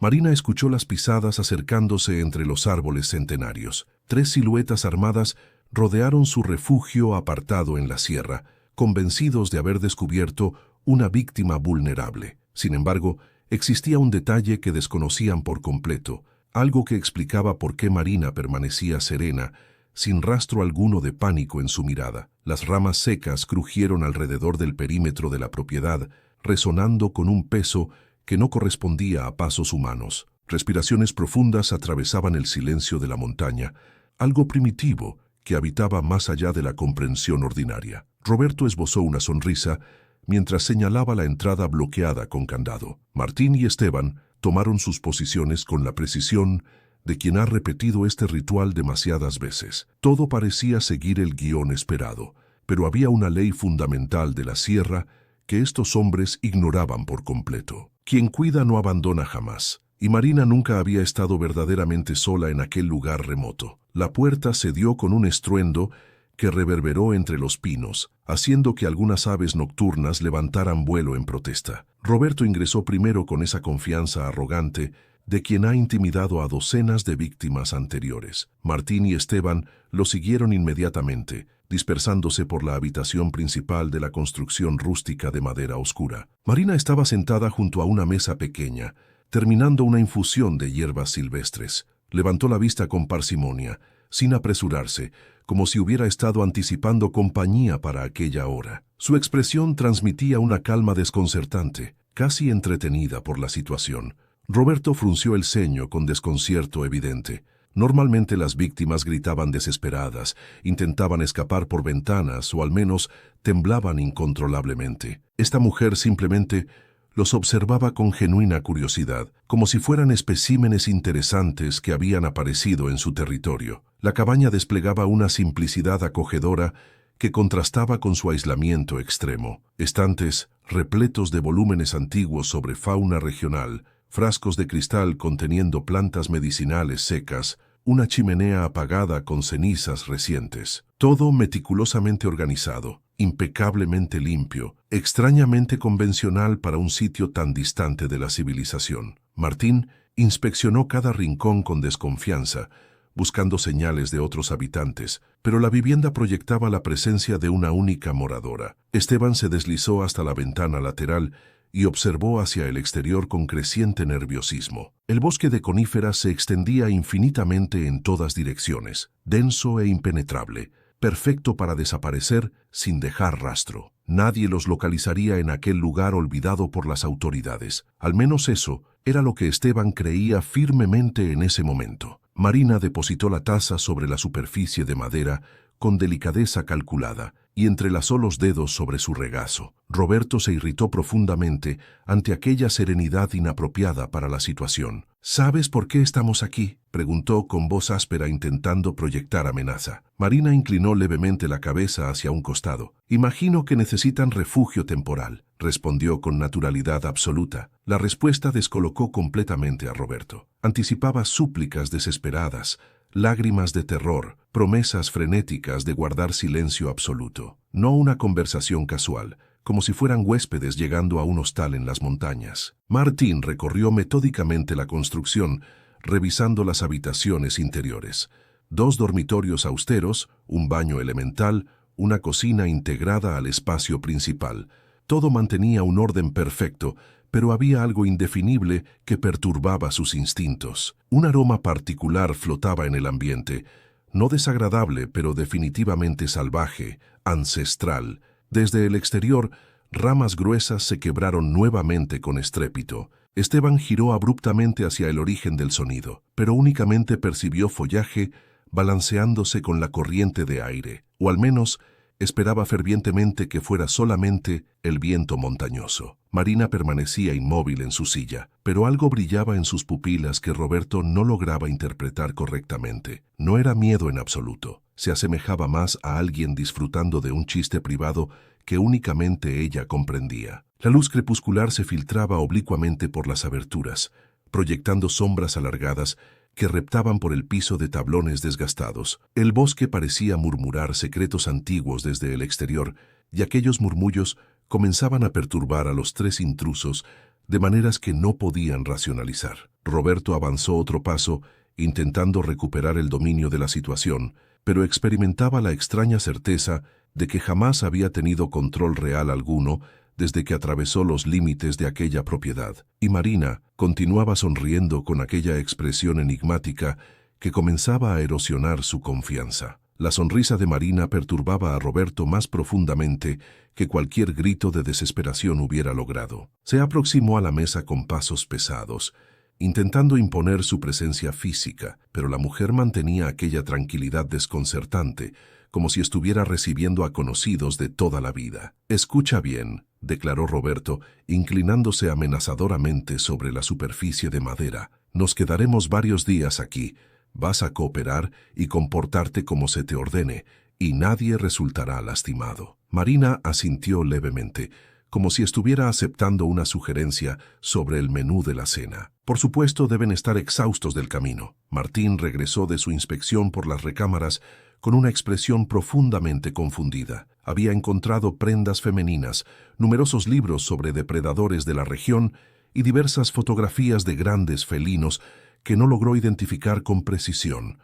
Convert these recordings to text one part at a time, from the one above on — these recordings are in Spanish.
Marina escuchó las pisadas acercándose entre los árboles centenarios. 3 siluetas armadas rodearon su refugio apartado en la sierra, convencidos de haber descubierto una víctima vulnerable. Sin embargo, existía un detalle que desconocían por completo, algo que explicaba por qué Marina permanecía serena, sin rastro alguno de pánico en su mirada. Las ramas secas crujieron alrededor del perímetro de la propiedad, resonando con un peso que no correspondía a pasos humanos. Respiraciones profundas atravesaban el silencio de la montaña, algo primitivo que habitaba más allá de la comprensión ordinaria. Roberto esbozó una sonrisa mientras señalaba la entrada bloqueada con candado. Martín y Esteban tomaron sus posiciones con la precisión de quien ha repetido este ritual demasiadas veces. Todo parecía seguir el guión esperado, pero había una ley fundamental de la sierra que estos hombres ignoraban por completo. Quien cuida no abandona jamás, y Marina nunca había estado verdaderamente sola en aquel lugar remoto. La puerta cedió con un estruendo que reverberó entre los pinos, haciendo que algunas aves nocturnas levantaran vuelo en protesta. Roberto ingresó primero con esa confianza arrogante de quien ha intimidado a docenas de víctimas anteriores. Martín y Esteban lo siguieron inmediatamente, dispersándose por la habitación principal de la construcción rústica de madera oscura. Marina estaba sentada junto a una mesa pequeña, terminando una infusión de hierbas silvestres. Levantó la vista con parsimonia, sin apresurarse, como si hubiera estado anticipando compañía para aquella hora. Su expresión transmitía una calma desconcertante, casi entretenida por la situación. Roberto frunció el ceño con desconcierto evidente. Normalmente las víctimas gritaban desesperadas, intentaban escapar por ventanas o al menos temblaban incontrolablemente. Esta mujer simplemente los observaba con genuina curiosidad, como si fueran especímenes interesantes que habían aparecido en su territorio. La cabaña desplegaba una simplicidad acogedora que contrastaba con su aislamiento extremo. Estantes repletos de volúmenes antiguos sobre fauna regional, frascos de cristal conteniendo plantas medicinales secas, una chimenea apagada con cenizas recientes. Todo meticulosamente organizado, impecablemente limpio, extrañamente convencional para un sitio tan distante de la civilización. Martín inspeccionó cada rincón con desconfianza, buscando señales de otros habitantes, pero la vivienda proyectaba la presencia de una única moradora. Esteban se deslizó hasta la ventana lateral y observó hacia el exterior con creciente nerviosismo. El bosque de coníferas se extendía infinitamente en todas direcciones, denso e impenetrable, perfecto para desaparecer sin dejar rastro. Nadie los localizaría en aquel lugar olvidado por las autoridades. Al menos eso era lo que Esteban creía firmemente en ese momento. Marina depositó la taza sobre la superficie de madera con delicadeza calculada y entrelazó los dedos sobre su regazo. Roberto se irritó profundamente ante aquella serenidad inapropiada para la situación. ¿Sabes por qué estamos aquí?, preguntó con voz áspera intentando proyectar amenaza. Marina inclinó levemente la cabeza hacia un costado. «Imagino que necesitan refugio temporal», respondió con naturalidad absoluta. La respuesta descolocó completamente a Roberto. Anticipaba súplicas desesperadas, lágrimas de terror, promesas frenéticas de guardar silencio absoluto. No una conversación casual, como si fueran huéspedes llegando a un hostal en las montañas. Martín recorrió metódicamente la construcción, revisando las habitaciones interiores. 2 dormitorios austeros, un baño elemental, una cocina integrada al espacio principal. Todo mantenía un orden perfecto, pero había algo indefinible que perturbaba sus instintos. Un aroma particular flotaba en el ambiente, no desagradable, pero definitivamente salvaje, ancestral. Desde el exterior, ramas gruesas se quebraron nuevamente con estrépito. Esteban giró abruptamente hacia el origen del sonido, pero únicamente percibió follaje balanceándose con la corriente de aire, o al menos esperaba fervientemente que fuera solamente el viento montañoso. Marina permanecía inmóvil en su silla, pero algo brillaba en sus pupilas que Roberto no lograba interpretar correctamente. No era miedo en absoluto. Se asemejaba más a alguien disfrutando de un chiste privado que únicamente ella comprendía. La luz crepuscular se filtraba oblicuamente por las aberturas, proyectando sombras alargadas que reptaban por el piso de tablones desgastados. El bosque parecía murmurar secretos antiguos desde el exterior, y aquellos murmullos comenzaban a perturbar a los 3 intrusos de maneras que no podían racionalizar. Roberto avanzó otro paso, intentando recuperar el dominio de la situación, pero experimentaba la extraña certeza de que jamás había tenido control real alguno desde que atravesó los límites de aquella propiedad. Y Marina continuaba sonriendo con aquella expresión enigmática que comenzaba a erosionar su confianza. La sonrisa de Marina perturbaba a Roberto más profundamente que cualquier grito de desesperación hubiera logrado. Se aproximó a la mesa con pasos pesados, intentando imponer su presencia física, pero la mujer mantenía aquella tranquilidad desconcertante, como si estuviera recibiendo a conocidos de toda la vida. «Escucha bien», declaró Roberto, inclinándose amenazadoramente sobre la superficie de madera. «Nos quedaremos varios días aquí. Vas a cooperar y comportarte como se te ordene, y nadie resultará lastimado». Marina asintió levemente, como si estuviera aceptando una sugerencia sobre el menú de la cena. «Por supuesto, deben estar exhaustos del camino». Martín regresó de su inspección por las recámaras con una expresión profundamente confundida. Había encontrado prendas femeninas, numerosos libros sobre depredadores de la región y diversas fotografías de grandes felinos que no logró identificar con precisión.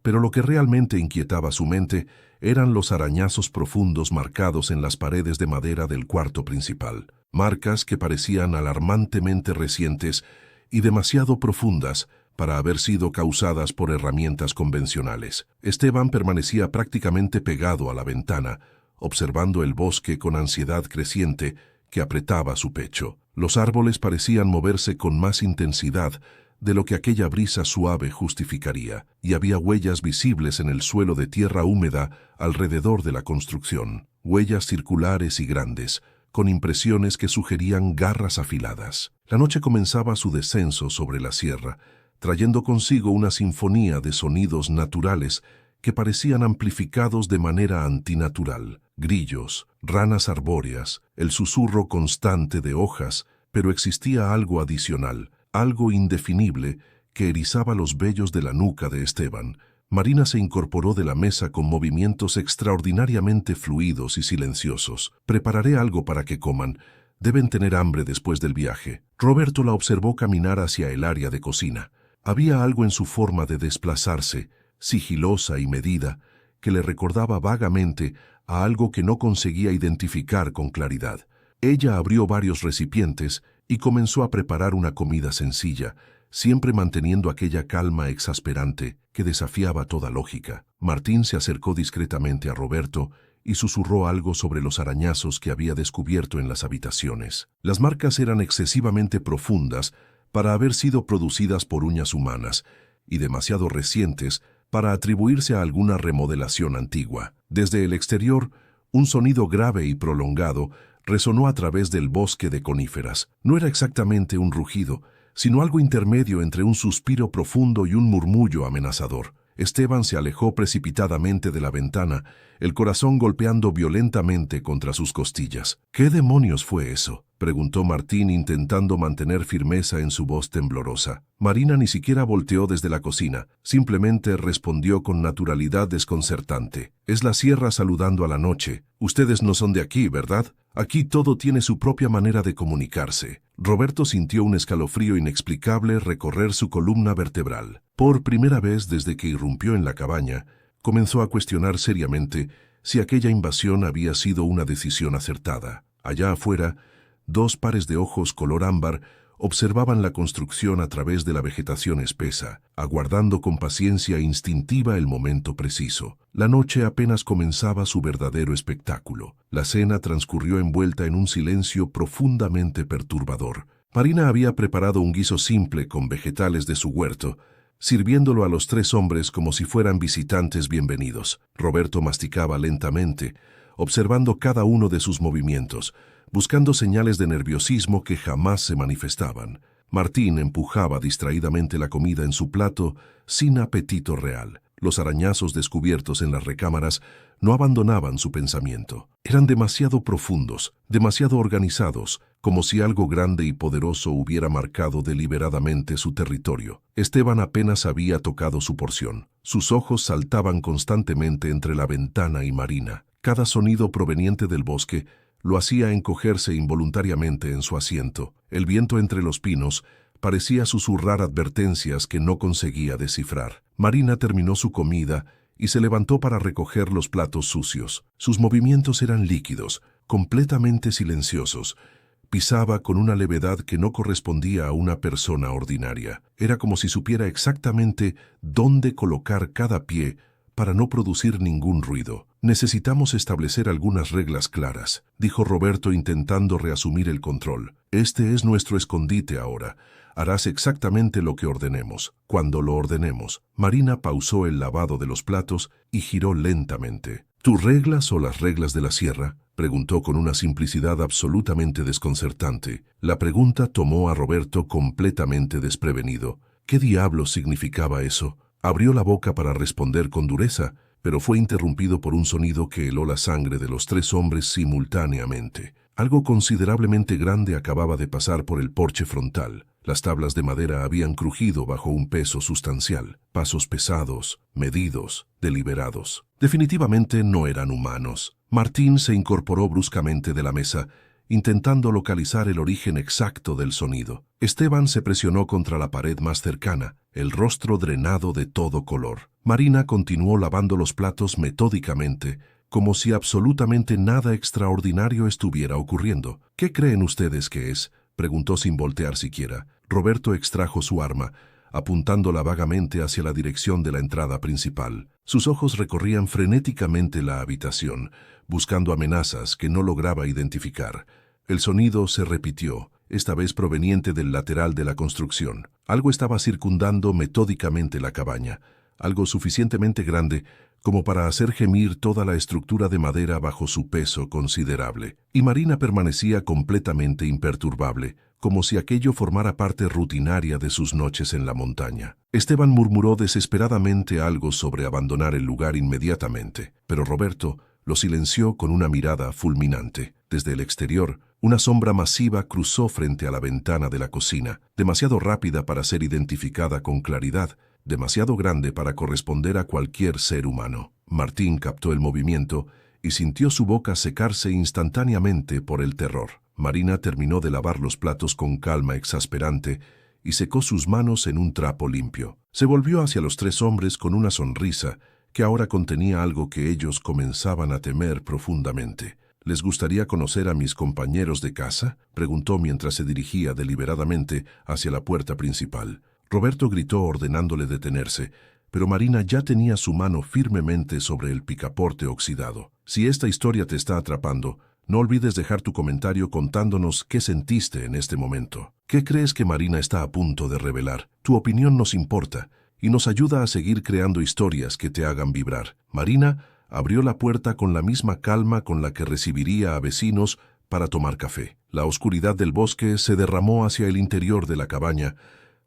Pero lo que realmente inquietaba su mente eran los arañazos profundos marcados en las paredes de madera del cuarto principal. Marcas que parecían alarmantemente recientes y demasiado profundas para haber sido causadas por herramientas convencionales. Esteban permanecía prácticamente pegado a la ventana, observando el bosque con ansiedad creciente que apretaba su pecho. Los árboles parecían moverse con más intensidad de lo que aquella brisa suave justificaría, y había huellas visibles en el suelo de tierra húmeda alrededor de la construcción, huellas circulares y grandes, con impresiones que sugerían garras afiladas. La noche comenzaba su descenso sobre la sierra, trayendo consigo una sinfonía de sonidos naturales que parecían amplificados de manera antinatural. Grillos, ranas arbóreas, el susurro constante de hojas, pero existía algo adicional, algo indefinible que erizaba los vellos de la nuca de Esteban. Marina se incorporó de la mesa con movimientos extraordinariamente fluidos y silenciosos. «Prepararé algo para que coman. Deben tener hambre después del viaje». Roberto la observó caminar hacia el área de cocina. Había algo en su forma de desplazarse, sigilosa y medida, que le recordaba vagamente a algo que no conseguía identificar con claridad. Ella abrió varios recipientes y comenzó a preparar una comida sencilla, siempre manteniendo aquella calma exasperante que desafiaba toda lógica. Martín se acercó discretamente a Roberto y susurró algo sobre los arañazos que había descubierto en las habitaciones. Las marcas eran excesivamente profundas para haber sido producidas por uñas humanas y demasiado recientes para atribuirse a alguna remodelación antigua. Desde el exterior, un sonido grave y prolongado resonó a través del bosque de coníferas. No era exactamente un rugido, sino algo intermedio entre un suspiro profundo y un murmullo amenazador. Esteban se alejó precipitadamente de la ventana, el corazón golpeando violentamente contra sus costillas. «¿Qué demonios fue eso?», preguntó Martín intentando mantener firmeza en su voz temblorosa. Marina ni siquiera volteó desde la cocina, simplemente respondió con naturalidad desconcertante. «Es la sierra saludando a la noche. Ustedes no son de aquí, ¿verdad? Aquí todo tiene su propia manera de comunicarse». Roberto sintió un escalofrío inexplicable recorrer su columna vertebral. Por primera vez desde que irrumpió en la cabaña, comenzó a cuestionar seriamente si aquella invasión había sido una decisión acertada. Allá afuera, dos pares de ojos color ámbar observaban la construcción a través de la vegetación espesa, aguardando con paciencia instintiva el momento preciso. La noche apenas comenzaba su verdadero espectáculo. La cena transcurrió envuelta en un silencio profundamente perturbador. Marina había preparado un guiso simple con vegetales de su huerto, sirviéndolo a los tres hombres como si fueran visitantes bienvenidos. Roberto masticaba lentamente, observando cada uno de sus movimientos, buscando señales de nerviosismo que jamás se manifestaban. Martín empujaba distraídamente la comida en su plato sin apetito real. Los arañazos descubiertos en las recámaras no abandonaban su pensamiento. Eran demasiado profundos, demasiado organizados, como si algo grande y poderoso hubiera marcado deliberadamente su territorio. Esteban apenas había tocado su porción. Sus ojos saltaban constantemente entre la ventana y Marina. Cada sonido proveniente del bosque lo hacía encogerse involuntariamente en su asiento. El viento entre los pinos parecía susurrar advertencias que no conseguía descifrar. Marina terminó su comida y se levantó para recoger los platos sucios. Sus movimientos eran líquidos, completamente silenciosos. Pisaba con una levedad que no correspondía a una persona ordinaria. Era como si supiera exactamente dónde colocar cada pie para no producir ningún ruido. «Necesitamos establecer algunas reglas claras», dijo Roberto intentando reasumir el control. «Este es nuestro escondite ahora. Harás exactamente lo que ordenemos, cuando lo ordenemos». Marina pausó el lavado de los platos y giró lentamente. «¿Tus reglas o las reglas de la sierra?», preguntó con una simplicidad absolutamente desconcertante. La pregunta tomó a Roberto completamente desprevenido. ¿Qué diablos significaba eso? Abrió la boca para responder con dureza, pero fue interrumpido por un sonido que heló la sangre de los tres hombres simultáneamente. Algo considerablemente grande acababa de pasar por el porche frontal. Las tablas de madera habían crujido bajo un peso sustancial. Pasos pesados, medidos, deliberados. Definitivamente no eran humanos. Martín se incorporó bruscamente de la mesa, intentando localizar el origen exacto del sonido. Esteban se presionó contra la pared más cercana, el rostro drenado de todo color. Marina continuó lavando los platos metódicamente, como si absolutamente nada extraordinario estuviera ocurriendo. «¿Qué creen ustedes que es?», preguntó sin voltear siquiera. Roberto extrajo su arma, apuntándola vagamente hacia la dirección de la entrada principal. Sus ojos recorrían frenéticamente la habitación, buscando amenazas que no lograba identificar. El sonido se repitió, esta vez proveniente del lateral de la construcción. Algo estaba circundando metódicamente la cabaña, algo suficientemente grande como para hacer gemir toda la estructura de madera bajo su peso considerable. Y Marina permanecía completamente imperturbable, como si aquello formara parte rutinaria de sus noches en la montaña. Esteban murmuró desesperadamente algo sobre abandonar el lugar inmediatamente, pero Roberto lo silenció con una mirada fulminante. Desde el exterior, una sombra masiva cruzó frente a la ventana de la cocina, demasiado rápida para ser identificada con claridad, demasiado grande para corresponder a cualquier ser humano. Martín captó el movimiento y sintió su boca secarse instantáneamente por el terror. Marina terminó de lavar los platos con calma exasperante y secó sus manos en un trapo limpio. Se volvió hacia los tres hombres con una sonrisa que ahora contenía algo que ellos comenzaban a temer profundamente. «¿Les gustaría conocer a mis compañeros de casa?», preguntó mientras se dirigía deliberadamente hacia la puerta principal. Roberto gritó ordenándole detenerse, pero Marina ya tenía su mano firmemente sobre el picaporte oxidado. «Si esta historia te está atrapando, no olvides dejar tu comentario contándonos qué sentiste en este momento. ¿Qué crees que Marina está a punto de revelar? Tu opinión nos importa y nos ayuda a seguir creando historias que te hagan vibrar». Marina abrió la puerta con la misma calma con la que recibiría a vecinos para tomar café. La oscuridad del bosque se derramó hacia el interior de la cabaña,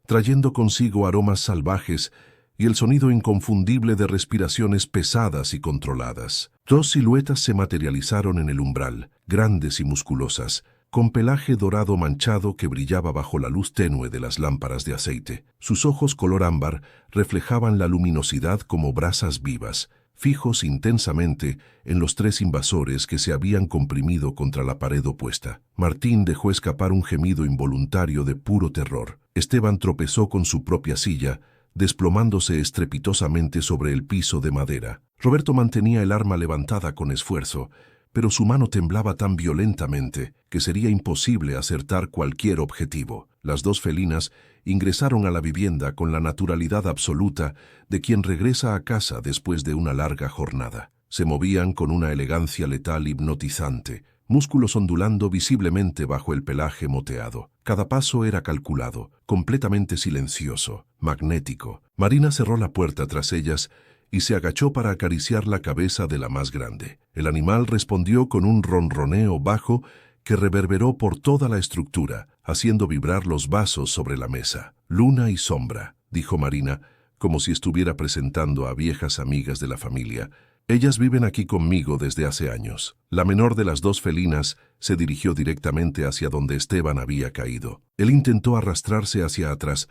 trayendo consigo aromas salvajes y el sonido inconfundible de respiraciones pesadas y controladas. Dos siluetas se materializaron en el umbral, grandes y musculosas, con pelaje dorado manchado que brillaba bajo la luz tenue de las lámparas de aceite. Sus ojos color ámbar reflejaban la luminosidad como brasas vivas, fijos intensamente en los tres invasores que se habían comprimido contra la pared opuesta. Martín dejó escapar un gemido involuntario de puro terror. Esteban tropezó con su propia silla, desplomándose estrepitosamente sobre el piso de madera. Roberto mantenía el arma levantada con esfuerzo, pero su mano temblaba tan violentamente que sería imposible acertar cualquier objetivo. Las dos felinas ingresaron a la vivienda con la naturalidad absoluta de quien regresa a casa después de una larga jornada. Se movían con una elegancia letal hipnotizante, músculos ondulando visiblemente bajo el pelaje moteado. Cada paso era calculado, completamente silencioso, magnético. Marina cerró la puerta tras ellas y se agachó para acariciar la cabeza de la más grande. El animal respondió con un ronroneo bajo que reverberó por toda la estructura, haciendo vibrar los vasos sobre la mesa. «Luna y sombra», dijo Marina, como si estuviera presentando a viejas amigas de la familia. «Ellas viven aquí conmigo desde hace años». La menor de las dos felinas se dirigió directamente hacia donde Esteban había caído. Él intentó arrastrarse hacia atrás,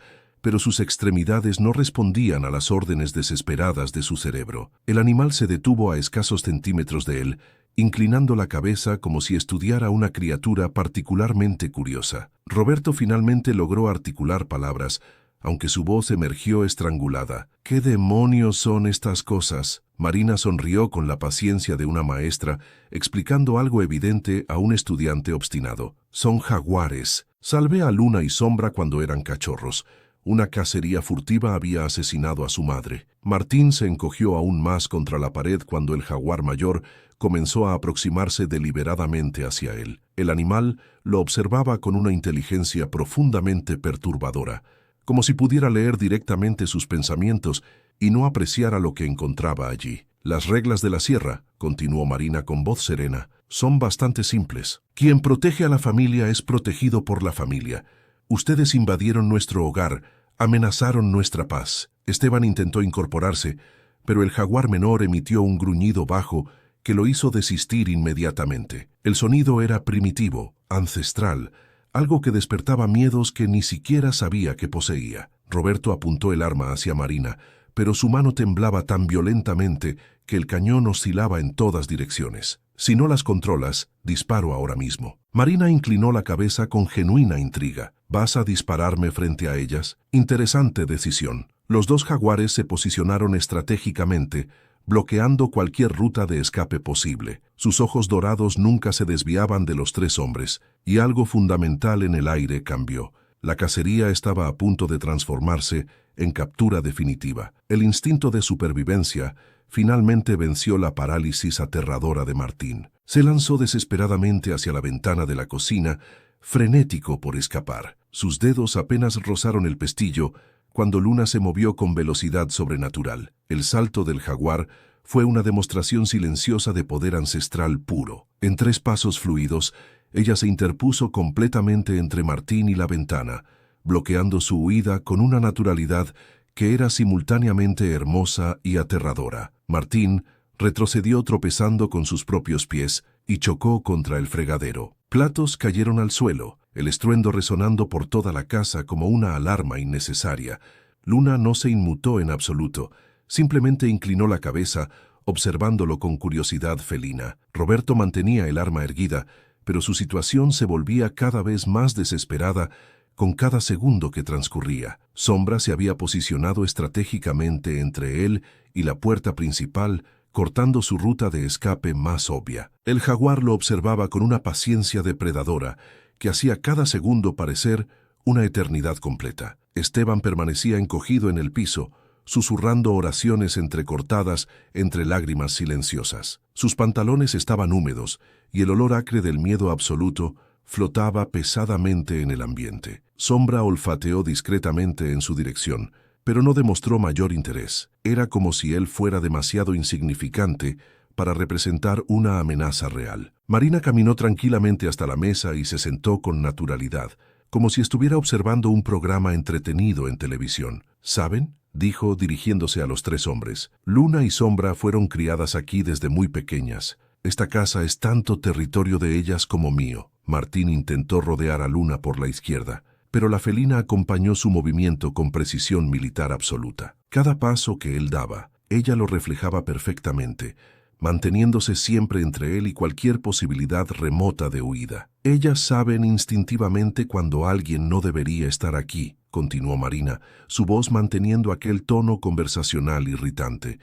pero sus extremidades no respondían a las órdenes desesperadas de su cerebro. El animal se detuvo a escasos centímetros de él, inclinando la cabeza como si estudiara una criatura particularmente curiosa. Roberto finalmente logró articular palabras, aunque su voz emergió estrangulada. ¿Qué demonios son estas cosas? Marina sonrió con la paciencia de una maestra, explicando algo evidente a un estudiante obstinado. Son jaguares. Salvé a Luna y Sombra cuando eran cachorros. Una cacería furtiva había asesinado a su madre. Martín se encogió aún más contra la pared cuando el jaguar mayor comenzó a aproximarse deliberadamente hacia él. El animal lo observaba con una inteligencia profundamente perturbadora, como si pudiera leer directamente sus pensamientos y no apreciara lo que encontraba allí. Las reglas de la sierra, continuó Marina con voz serena, son bastante simples. Quien protege a la familia es protegido por la familia. Ustedes invadieron nuestro hogar, amenazaron nuestra paz. Esteban intentó incorporarse, pero el jaguar menor emitió un gruñido bajo que lo hizo desistir inmediatamente. El sonido era primitivo, ancestral, algo que despertaba miedos que ni siquiera sabía que poseía. Roberto apuntó el arma hacia Marina, pero su mano temblaba tan violentamente que el cañón oscilaba en todas direcciones. Si no las controlas, disparo ahora mismo. Marina inclinó la cabeza con genuina intriga. ¿Vas a dispararme frente a ellas? Interesante decisión. Los dos jaguares se posicionaron estratégicamente, bloqueando cualquier ruta de escape posible. Sus ojos dorados nunca se desviaban de los tres hombres, y algo fundamental en el aire cambió. La cacería estaba a punto de transformarse en captura definitiva. El instinto de supervivencia finalmente venció la parálisis aterradora de Martín. Se lanzó desesperadamente hacia la ventana de la cocina, frenético por escapar. Sus dedos apenas rozaron el pestillo cuando Luna se movió con velocidad sobrenatural. El salto del jaguar fue una demostración silenciosa de poder ancestral puro. En 3 pasos fluidos, ella se interpuso completamente entre Martín y la ventana, bloqueando su huida con una naturalidad que era simultáneamente hermosa y aterradora. Martín retrocedió tropezando con sus propios pies y chocó contra el fregadero. Platos cayeron al suelo, el estruendo resonando por toda la casa como una alarma innecesaria. Luna no se inmutó en absoluto, simplemente inclinó la cabeza, observándolo con curiosidad felina. Roberto mantenía el arma erguida, pero su situación se volvía cada vez más desesperada con cada segundo que transcurría. Sombra se había posicionado estratégicamente entre él y la puerta principal, cortando su ruta de escape más obvia. El jaguar lo observaba con una paciencia depredadora que hacía cada segundo parecer una eternidad completa. Esteban permanecía encogido en el piso, susurrando oraciones entrecortadas entre lágrimas silenciosas. Sus pantalones estaban húmedos y el olor acre del miedo absoluto flotaba pesadamente en el ambiente. Sombra olfateó discretamente en su dirección, pero no demostró mayor interés. Era como si él fuera demasiado insignificante para representar una amenaza real. Marina caminó tranquilamente hasta la mesa y se sentó con naturalidad, como si estuviera observando un programa entretenido en televisión. ¿Saben?, dijo dirigiéndose a los 3 hombres. Luna y Sombra fueron criadas aquí desde muy pequeñas. Esta casa es tanto territorio de ellas como mío. Martín intentó rodear a Luna por la izquierda, pero la felina acompañó su movimiento con precisión militar absoluta. Cada paso que él daba, ella lo reflejaba perfectamente, manteniéndose siempre entre él y cualquier posibilidad remota de huida. Ellas saben instintivamente cuando alguien no debería estar aquí, continuó Marina, su voz manteniendo aquel tono conversacional irritante.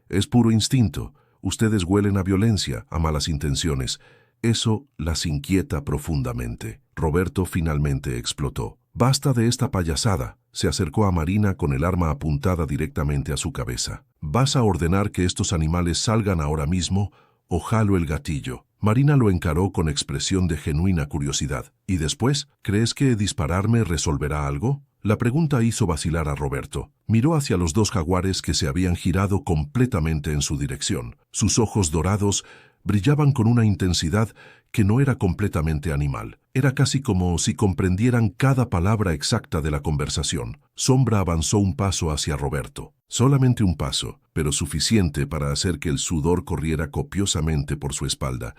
Es puro instinto. Ustedes huelen a violencia, a malas intenciones. Eso las inquieta profundamente. Roberto finalmente explotó. «Basta de esta payasada», se acercó a Marina con el arma apuntada directamente a su cabeza. «¿Vas a ordenar que estos animales salgan ahora mismo o jalo el gatillo?» Marina lo encaró con expresión de genuina curiosidad. «¿Y después? ¿Crees que dispararme resolverá algo?» La pregunta hizo vacilar a Roberto. Miró hacia los 2 jaguares que se habían girado completamente en su dirección. Sus ojos dorados brillaban con una intensidad que no era completamente animal. Era casi como si comprendieran cada palabra exacta de la conversación. Sombra avanzó un paso hacia Roberto. Solamente un paso, pero suficiente para hacer que el sudor corriera copiosamente por su espalda.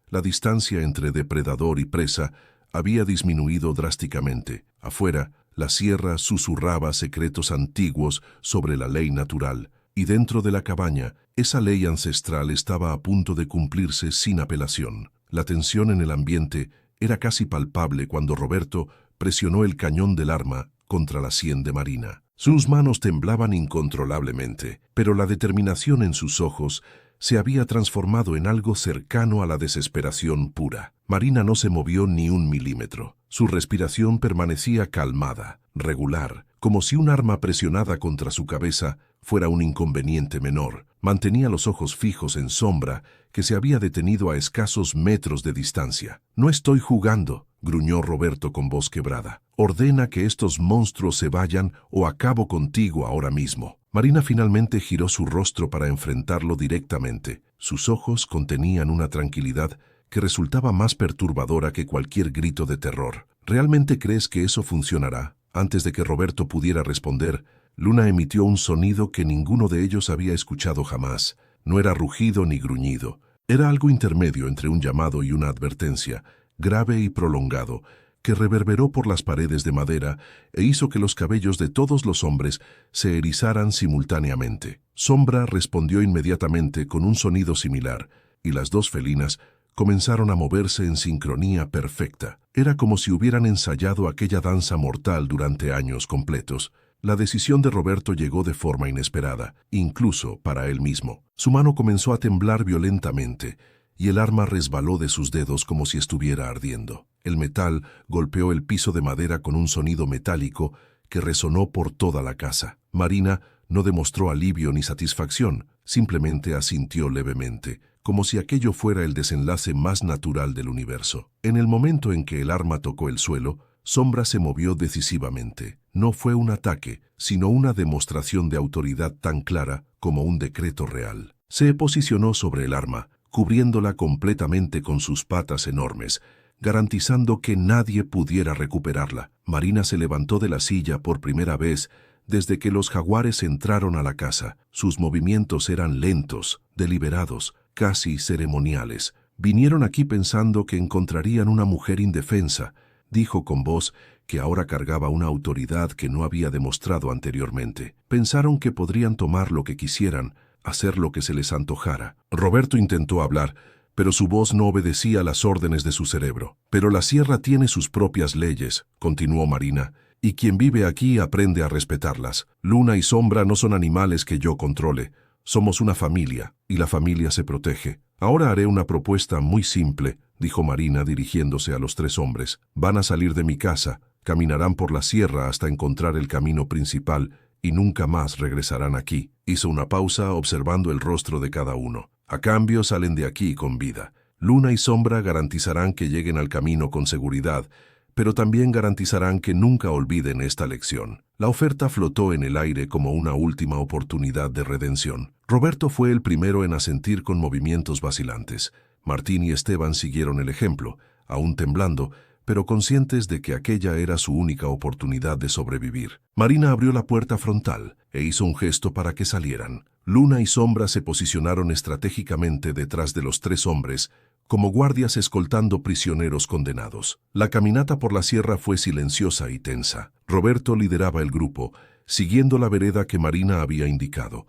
La distancia entre depredador y presa había disminuido drásticamente. Afuera, La sierra susurraba secretos antiguos sobre la ley natural, y dentro de la cabaña, esa ley ancestral estaba a punto de cumplirse sin apelación. La tensión en el ambiente era casi palpable cuando Roberto presionó el cañón del arma contra la sien de Marina. Sus manos temblaban incontrolablemente, pero la determinación en sus ojos se había transformado en algo cercano a la desesperación pura. Marina no se movió ni un milímetro. Su respiración permanecía calmada, regular, como si un arma presionada contra su cabeza fuera un inconveniente menor. Mantenía los ojos fijos en Sombra, que se había detenido a escasos metros de distancia. «No estoy jugando», gruñó Roberto con voz quebrada. «Ordena que estos monstruos se vayan o acabo contigo ahora mismo». Marina finalmente giró su rostro para enfrentarlo directamente. Sus ojos contenían una tranquilidad que resultaba más perturbadora que cualquier grito de terror. «¿Realmente crees que eso funcionará?» Antes de que Roberto pudiera responder, Luna emitió un sonido que ninguno de ellos había escuchado jamás. No era rugido ni gruñido. Era algo intermedio entre un llamado y una advertencia, grave y prolongado, que reverberó por las paredes de madera e hizo que los cabellos de todos los hombres se erizaran simultáneamente. Sombra respondió inmediatamente con un sonido similar, y las dos felinas comenzaron a moverse en sincronía perfecta. Era como si hubieran ensayado aquella danza mortal durante años completos. La decisión de Roberto llegó de forma inesperada, incluso para él mismo. Su mano comenzó a temblar violentamente, y el arma resbaló de sus dedos como si estuviera ardiendo. El metal golpeó el piso de madera con un sonido metálico que resonó por toda la casa. Marina no demostró alivio ni satisfacción, simplemente asintió levemente, como si aquello fuera el desenlace más natural del universo. En el momento en que el arma tocó el suelo, Sombra se movió decisivamente. No fue un ataque, sino una demostración de autoridad tan clara como un decreto real. Se posicionó sobre el arma, cubriéndola completamente con sus patas enormes, garantizando que nadie pudiera recuperarla. Marina se levantó de la silla por primera vez desde que los jaguares entraron a la casa. Sus movimientos eran lentos, deliberados, casi ceremoniales. «Vinieron aquí pensando que encontrarían una mujer indefensa», dijo con voz que ahora cargaba una autoridad que no había demostrado anteriormente. «Pensaron que podrían tomar lo que quisieran, hacer lo que se les antojara». Roberto intentó hablar, pero su voz no obedecía a las órdenes de su cerebro. «Pero la sierra tiene sus propias leyes», continuó Marina, «y quien vive aquí aprende a respetarlas. Luna y Sombra no son animales que yo controle. Somos una familia, y la familia se protege. Ahora haré una propuesta muy simple», dijo Marina dirigiéndose a los tres hombres. «Van a salir de mi casa, caminarán por la sierra hasta encontrar el camino principal y nunca más regresarán aquí». Hizo una pausa observando el rostro de cada uno. «A cambio salen de aquí con vida. Luna y Sombra garantizarán que lleguen al camino con seguridad, pero también garantizarán que nunca olviden esta lección». La oferta flotó en el aire como una última oportunidad de redención. Roberto fue el primero en asentir con movimientos vacilantes. Martín y Esteban siguieron el ejemplo, aún temblando, pero conscientes de que aquella era su única oportunidad de sobrevivir. Marina abrió la puerta frontal e hizo un gesto para que salieran. Luna y Sombra se posicionaron estratégicamente detrás de los tres hombres, como guardias escoltando prisioneros condenados. La caminata por la sierra fue silenciosa y tensa. Roberto lideraba el grupo, siguiendo la vereda que Marina había indicado.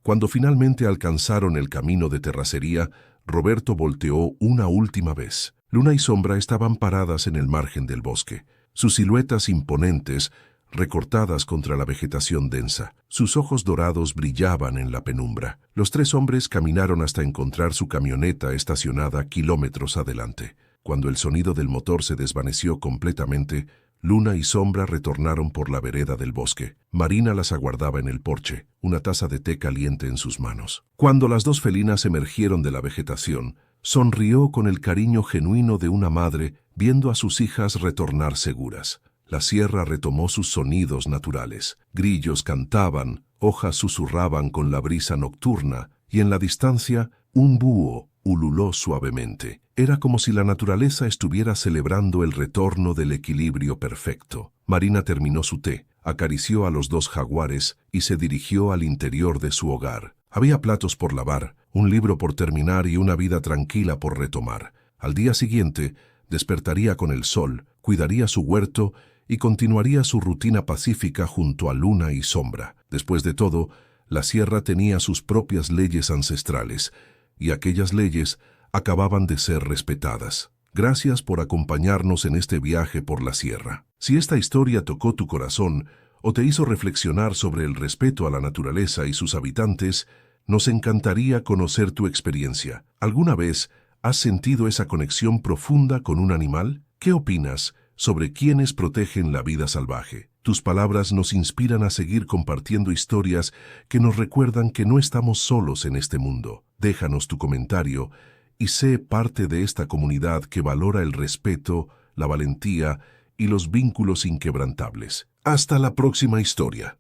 Cuando finalmente alcanzaron el camino de terracería, Roberto volteó una última vez. Luna y Sombra estaban paradas en el margen del bosque, sus siluetas imponentes, recortadas contra la vegetación densa. Sus ojos dorados brillaban en la penumbra. Los tres hombres caminaron hasta encontrar su camioneta estacionada kilómetros adelante. Cuando el sonido del motor se desvaneció completamente, Luna y Sombra retornaron por la vereda del bosque. Marina las aguardaba en el porche, una taza de té caliente en sus manos. Cuando las dos felinas emergieron de la vegetación, sonrió con el cariño genuino de una madre viendo a sus hijas retornar seguras. La sierra retomó sus sonidos naturales. Grillos cantaban, hojas susurraban con la brisa nocturna, y en la distancia, un búho ululó suavemente. Era como si la naturaleza estuviera celebrando el retorno del equilibrio perfecto. Marina terminó su té, acarició a los dos jaguares y se dirigió al interior de su hogar. Había platos por lavar, un libro por terminar y una vida tranquila por retomar. Al día siguiente, despertaría con el sol, cuidaría su huerto y continuaría su rutina pacífica junto a luna y sombra. Después de todo, la sierra tenía sus propias leyes ancestrales, y aquellas leyes acababan de ser respetadas. Gracias por acompañarnos en este viaje por la sierra. Si esta historia tocó tu corazón o te hizo reflexionar sobre el respeto a la naturaleza y sus habitantes, nos encantaría conocer tu experiencia. ¿Alguna vez has sentido esa conexión profunda con un animal? ¿Qué opinas sobre quienes protegen la vida salvaje? Tus palabras nos inspiran a seguir compartiendo historias que nos recuerdan que no estamos solos en este mundo. Déjanos tu comentario y sé parte de esta comunidad que valora el respeto, la valentía y los vínculos inquebrantables. Hasta la próxima historia.